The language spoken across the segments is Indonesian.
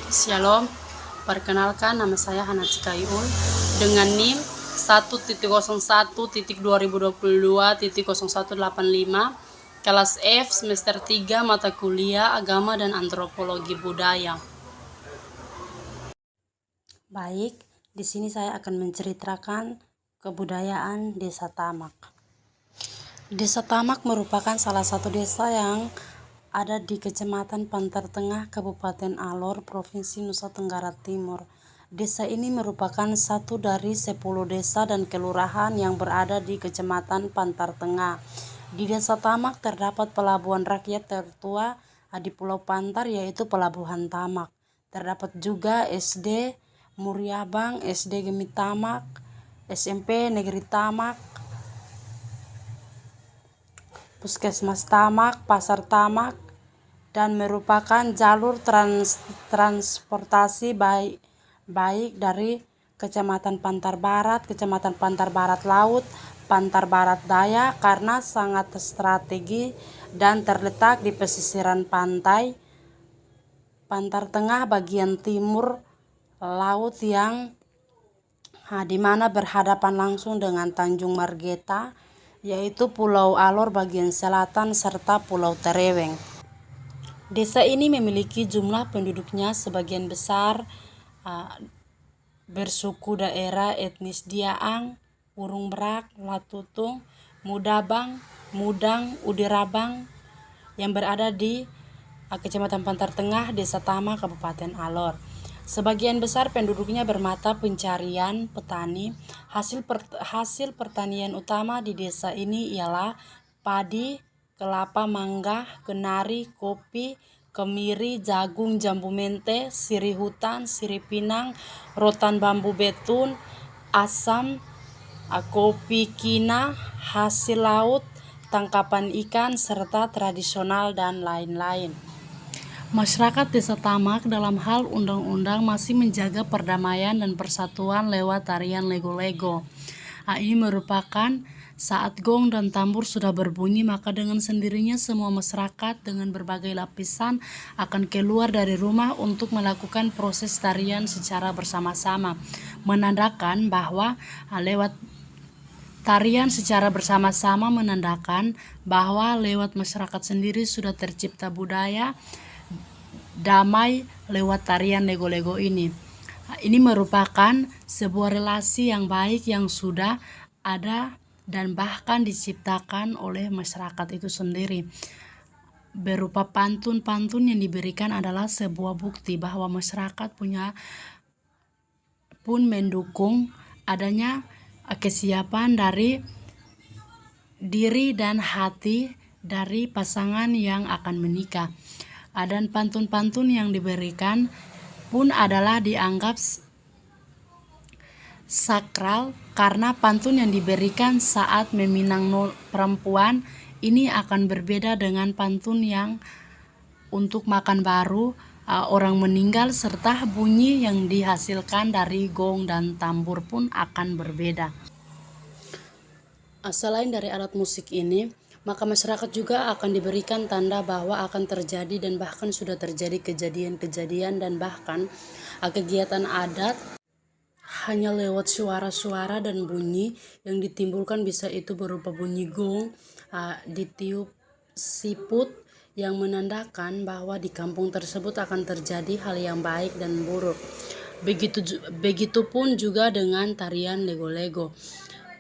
Shalom, perkenalkan nama saya Hana Cikayul dengan NIM 1.01.2022.0185 kelas F semester 3 mata kuliah Agama dan Antropologi Budaya. Baik, di sini saya akan menceritakan kebudayaan Desa Tamak. Desa Tamak merupakan salah satu desa yang ada di Kecamatan Pantar Tengah, Kabupaten Alor, Provinsi Nusa Tenggara Timur. Desa ini merupakan satu dari 10 desa dan kelurahan yang berada di Kecamatan Pantar Tengah. Di Desa Tamak terdapat pelabuhan rakyat tertua di Pulau Pantar, yaitu Pelabuhan Tamak. Terdapat juga SD Muryabang, SD Gemi Tamak, SMP Negeri Tamak, Puskesmas Tamak, Pasar Tamak, dan merupakan jalur transportasi baik dari Kecamatan Pantar Barat, Kecamatan Pantar Barat Laut, Pantar Barat Daya karena sangat strategi dan terletak di pesisiran pantai Pantar Tengah bagian timur laut yang di mana berhadapan langsung dengan Tanjung Margeta, yaitu Pulau Alor bagian selatan serta Pulau Tereweng. Desa ini memiliki jumlah penduduknya sebagian besar bersuku daerah etnis Diaang, Urung Berak, Latutung, Mudabang, Mudang, Udirabang yang berada di Kecamatan Pantar Tengah, Desa Tama, Kabupaten Alor. Sebagian besar penduduknya bermata pencarian petani. Hasil pertanian utama di desa ini ialah padi, kelapa, mangga, kenari, kopi, kemiri, jagung, jambu mente, sirih hutan, sirih pinang, rotan bambu betun, asam, kopi kina, hasil laut, tangkapan ikan, serta tradisional dan lain-lain. Masyarakat Desa Tamak dalam hal undang-undang masih menjaga perdamaian dan persatuan lewat tarian lego-lego. Ini merupakan saat gong dan tambur sudah berbunyi, maka dengan sendirinya semua masyarakat dengan berbagai lapisan akan keluar dari rumah untuk melakukan proses tarian secara bersama-sama, menandakan bahwa lewat tarian secara bersama-sama menandakan bahwa lewat masyarakat sendiri sudah tercipta budaya damai lewat tarian lego-lego ini. Ini merupakan sebuah relasi yang baik yang sudah ada dan bahkan diciptakan oleh masyarakat itu sendiri. Berupa pantun-pantun yang diberikan adalah sebuah bukti bahwa masyarakat pun mendukung adanya kesiapan dari diri dan hati dari pasangan yang akan menikah. Dan pantun-pantun yang diberikan pun adalah dianggap sakral karena pantun yang diberikan saat meminang perempuan ini akan berbeda dengan pantun yang untuk makan baru orang meninggal, serta bunyi yang dihasilkan dari gong dan tambur pun akan berbeda. Selain dari alat musik ini, maka masyarakat juga akan diberikan tanda bahwa akan terjadi dan bahkan sudah terjadi kejadian-kejadian dan bahkan kegiatan adat hanya lewat suara-suara dan bunyi yang ditimbulkan, bisa itu berupa bunyi gong, ditiup siput yang menandakan bahwa di kampung tersebut akan terjadi hal yang baik dan buruk. Begitupun juga dengan tarian lego-lego.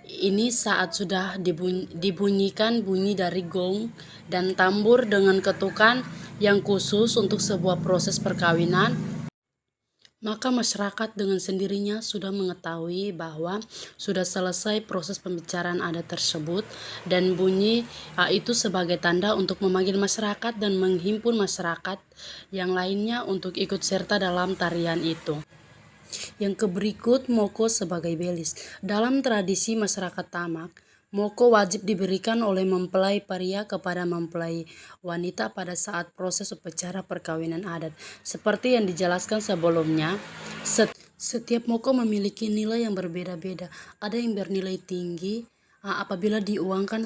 Ini saat sudah dibunyikan bunyi dari gong dan tambur dengan ketukan yang khusus untuk sebuah proses perkawinan, maka masyarakat dengan sendirinya sudah mengetahui bahwa sudah selesai proses pembicaraan adat tersebut, dan bunyi itu sebagai tanda untuk memanggil masyarakat dan menghimpun masyarakat yang lainnya untuk ikut serta dalam tarian itu. Yang berikut moko sebagai belis. Dalam tradisi masyarakat Tamak, moko wajib diberikan oleh mempelai pria kepada mempelai wanita pada saat proses upacara perkawinan adat. Seperti yang dijelaskan sebelumnya, setiap moko memiliki nilai yang berbeda-beda. Ada yang bernilai tinggi apabila diuangkan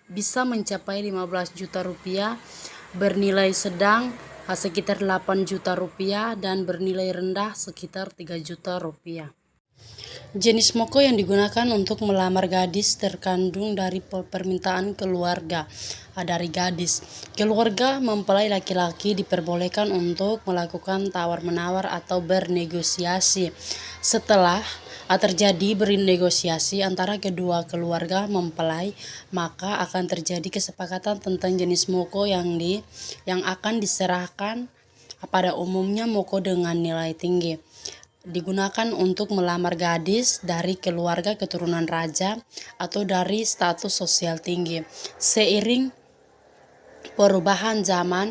bisa mencapai 15 juta rupiah, bernilai sedang sekitar 8 juta rupiah dan bernilai rendah sekitar 3 juta rupiah. Jenis moko yang digunakan untuk melamar gadis terkandung dari permintaan keluarga dari gadis. Keluarga mempelai laki-laki diperbolehkan untuk melakukan tawar-menawar atau bernegosiasi. Setelah terjadi bernegosiasi antara kedua keluarga mempelai, maka akan terjadi kesepakatan tentang jenis moko yang akan diserahkan. Pada umumnya moko dengan nilai tinggi digunakan untuk melamar gadis dari keluarga keturunan raja atau dari status sosial tinggi. Seiring perubahan zaman,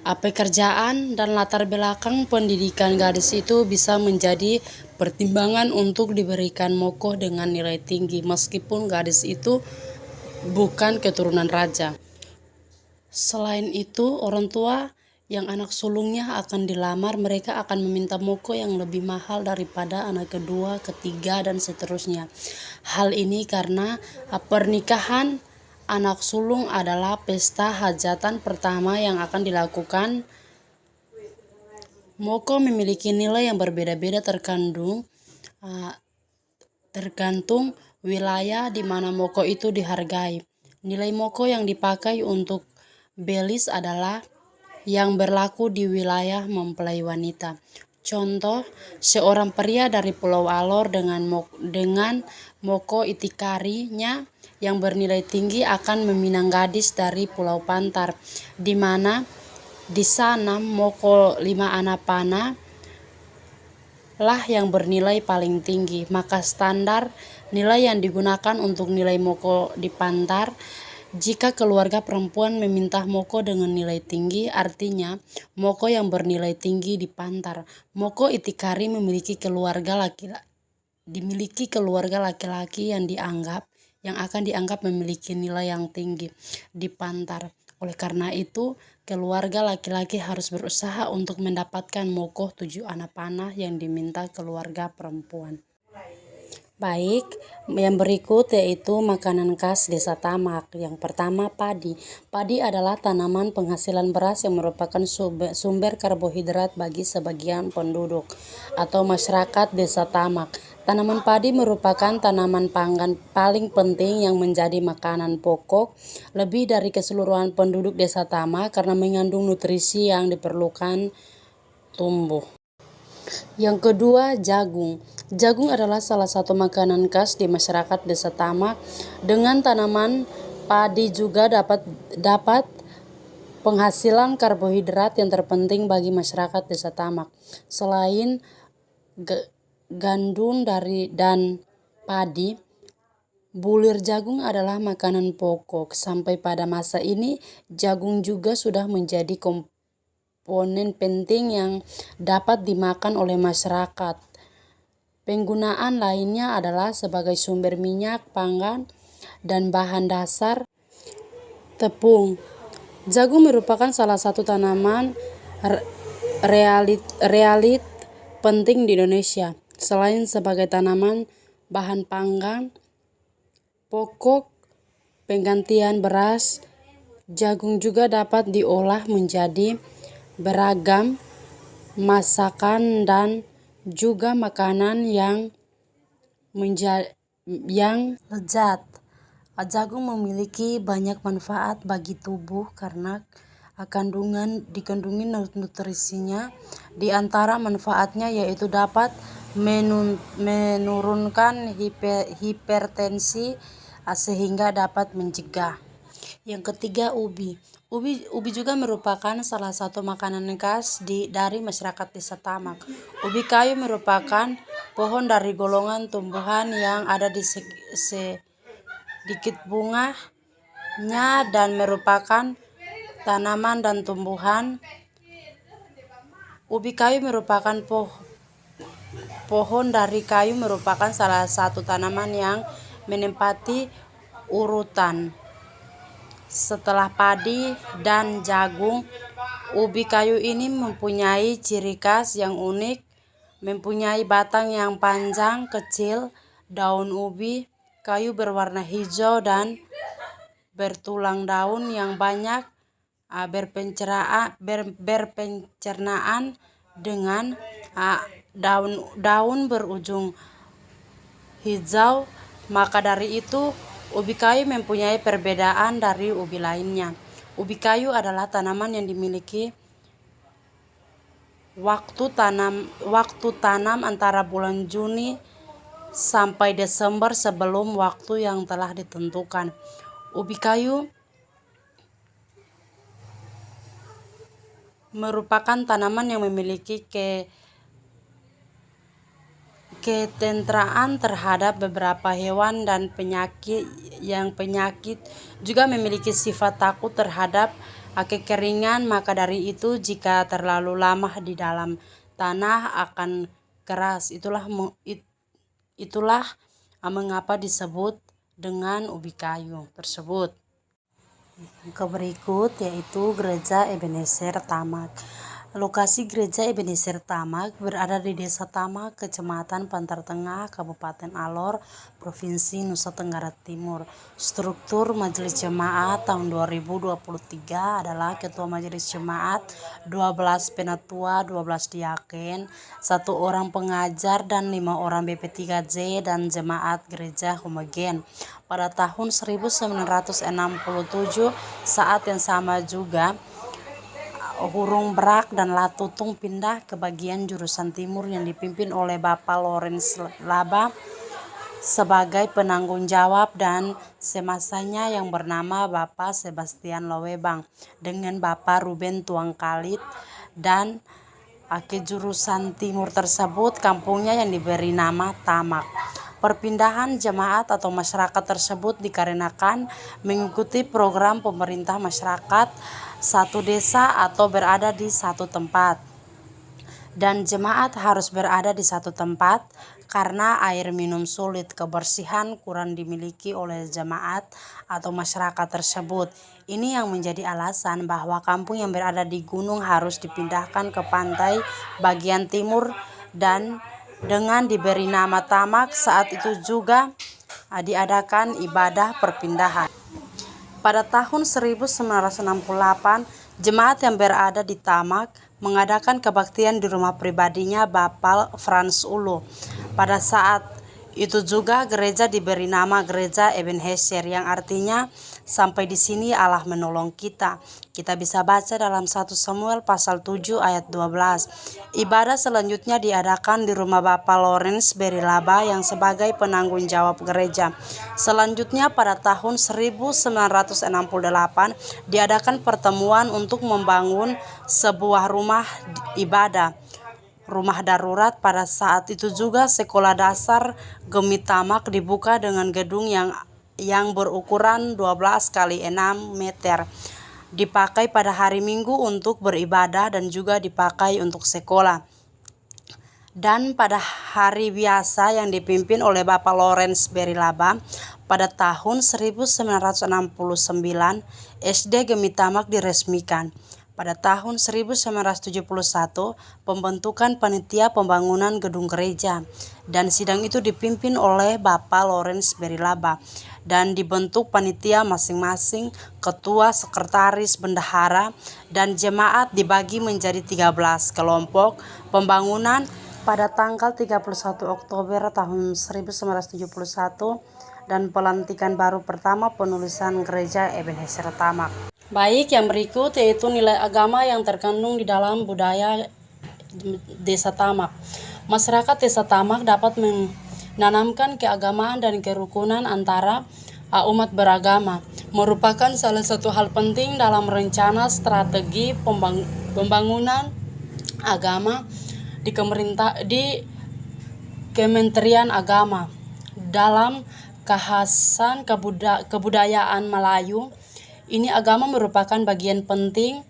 pekerjaan dan latar belakang pendidikan gadis itu bisa menjadi pertimbangan untuk diberikan moko dengan nilai tinggi meskipun gadis itu bukan keturunan raja. Selain itu, orang tua yang anak sulungnya akan dilamar, mereka akan meminta moko yang lebih mahal daripada anak kedua, ketiga, dan seterusnya. Hal ini karena pernikahan anak sulung adalah pesta hajatan pertama yang akan dilakukan. Moko memiliki nilai yang berbeda-beda tergantung wilayah di mana moko itu dihargai. Nilai moko yang dipakai untuk belis adalah yang berlaku di wilayah mempelai wanita. Contoh, seorang pria dari Pulau Alor dengan moko itikarinya yang bernilai tinggi akan meminang gadis dari Pulau Pantar, di mana di sana moko 5 anak panah lah yang bernilai paling tinggi. Maka standar nilai yang digunakan untuk nilai moko di Pantar, jika keluarga perempuan meminta moko dengan nilai tinggi, artinya moko yang bernilai tinggi di Pantar. Moko itikari dimiliki keluarga laki-laki yang akan dianggap memiliki nilai yang tinggi di Pantar. Oleh karena itu, keluarga laki-laki harus berusaha untuk mendapatkan moko 7 anak panah yang diminta keluarga perempuan. Baik, yang berikut yaitu makanan khas Desa Tamak. Yang pertama, padi. Padi adalah tanaman penghasilan beras yang merupakan sumber karbohidrat bagi sebagian penduduk atau masyarakat Desa Tamak. Tanaman padi merupakan tanaman pangan paling penting yang menjadi makanan pokok lebih dari keseluruhan penduduk Desa Tamak karena mengandung nutrisi yang diperlukan tumbuh. Yang kedua, jagung. Jagung adalah salah satu makanan khas di masyarakat Desa Tamak. Dengan tanaman padi juga dapat penghasilan karbohidrat yang terpenting bagi masyarakat Desa Tamak. Selain gandum dan padi, bulir jagung adalah makanan pokok. Sampai pada masa ini, jagung juga sudah menjadi komponen penting yang dapat dimakan oleh masyarakat. Penggunaan lainnya adalah sebagai sumber minyak panggang dan bahan dasar tepung. Jagung merupakan salah satu tanaman realit penting di Indonesia. Selain sebagai tanaman bahan panggang pokok penggantian beras, jagung juga dapat diolah menjadi beragam masakan dan juga makanan yang lezat. Jagung memiliki banyak manfaat bagi tubuh karena dikandungi nutrisinya. Di antara manfaatnya yaitu dapat menurunkan hipertensi sehingga dapat mencegah. Yang ketiga, ubi. Ubi juga merupakan salah satu makanan khas dari masyarakat Desa Tamak. Ubi kayu merupakan pohon dari golongan tumbuhan yang ada di sedikit bunganya dan merupakan tanaman dan tumbuhan. Ubi kayu merupakan pohon dari kayu merupakan salah satu tanaman yang menempati urutan setelah padi dan jagung. Ubi kayu ini mempunyai ciri khas yang unik, mempunyai batang yang panjang kecil. Daun ubi kayu berwarna hijau dan bertulang daun yang banyak berpencernaan dengan daun berujung hijau. Maka dari itu ubi kayu mempunyai perbedaan dari ubi lainnya. Ubi kayu adalah tanaman yang dimiliki waktu tanam antara bulan Juni sampai Desember sebelum waktu yang telah ditentukan. Ubi kayu merupakan tanaman yang memiliki ketentraan terhadap beberapa hewan dan penyakit juga memiliki sifat takut terhadap kekeringan. Maka dari itu jika terlalu lama di dalam tanah akan keras. Itulah mengapa disebut dengan ubi kayu tersebut. Yang berikut yaitu Gereja Ebenezer Tamak. Lokasi Gereja Ebenezer Tamak berada di Desa Tamak, Kecamatan Pantar Tengah, Kabupaten Alor, Provinsi Nusa Tenggara Timur. Struktur Majelis Jemaat tahun 2023 adalah Ketua Majelis Jemaat, 12 Penatua, 12 Diaken, 1 orang pengajar dan 5 orang BP3J dan Jemaat Gereja Homogen. Pada tahun 1967 saat yang sama juga Hurung Brak dan Latutung pindah ke bagian jurusan timur yang dipimpin oleh Bapak Lawrence Laba sebagai penanggung jawab dan semasanya yang bernama Bapak Sebastian Lowebang dengan Bapak Ruben Tuang Kalit, dan ke jurusan timur tersebut kampungnya yang diberi nama Tamak. Perpindahan jemaat atau masyarakat tersebut dikarenakan mengikuti program pemerintah masyarakat satu desa atau berada di satu tempat, dan jemaat harus berada di satu tempat karena air minum sulit, kebersihan kurang dimiliki oleh jemaat atau masyarakat tersebut. Ini yang menjadi alasan bahwa kampung yang berada di gunung harus dipindahkan ke pantai bagian timur, dan dengan diberi nama Tamak saat itu juga diadakan ibadah perpindahan. Pada tahun 1968, jemaat yang berada di Tamak mengadakan kebaktian di rumah pribadinya Bapak Frans Ulu. Pada saat itu juga gereja diberi nama Gereja Ebenezer, yang artinya sampai di sini Allah menolong kita. Kita bisa baca dalam 1 Samuel pasal 7 ayat 12. Ibadah selanjutnya diadakan di rumah Bapak Lawrence Berilaba yang sebagai penanggung jawab gereja. Selanjutnya pada tahun 1968 diadakan pertemuan untuk membangun sebuah rumah ibadah, rumah darurat. Pada saat itu juga sekolah dasar Gemi Tamak dibuka dengan gedung yang berukuran 12 kali 6 meter. Dipakai pada hari Minggu untuk beribadah dan juga dipakai untuk sekolah. Dan pada hari biasa yang dipimpin oleh Bapak Lawrence Berilaba, pada tahun 1969 SD Gemi Tamak diresmikan. Pada tahun 1971 pembentukan panitia pembangunan gedung gereja, dan sidang itu dipimpin oleh Bapak Lawrence Berilaba, dan dibentuk panitia masing-masing, ketua, sekretaris, bendahara, dan jemaat dibagi menjadi 13 kelompok pembangunan. Pada tanggal 31 Oktober tahun 1971 dan pelantikan baru pertama penulisan Gereja Ebenezer Tamak. Baik, yang berikut yaitu nilai agama yang terkandung di dalam budaya Desa Tamak. Masyarakat Desa Tamak dapat menanamkan keagamaan dan kerukunan antara umat beragama, merupakan salah satu hal penting dalam rencana strategi pembangunan agama di Kementerian Agama. Dalam kekhasan kebudayaan Melayu, ini agama merupakan bagian penting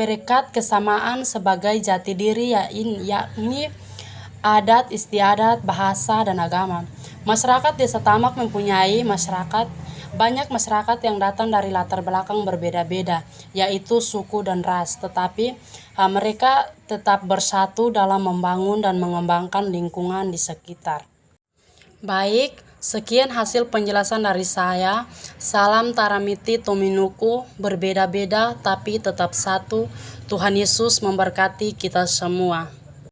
perekat kesamaan sebagai jati diri, yakni adat istiadat, bahasa, dan agama. Masyarakat Desa Tamak mempunyai banyak masyarakat yang datang dari latar belakang berbeda-beda, yaitu suku dan ras, tetapi mereka tetap bersatu dalam membangun dan mengembangkan lingkungan di sekitar. Baik, Sekian hasil penjelasan dari saya. Salam Taramiti Tominuku, berbeda-beda tapi tetap satu. Tuhan Yesus memberkati kita semua.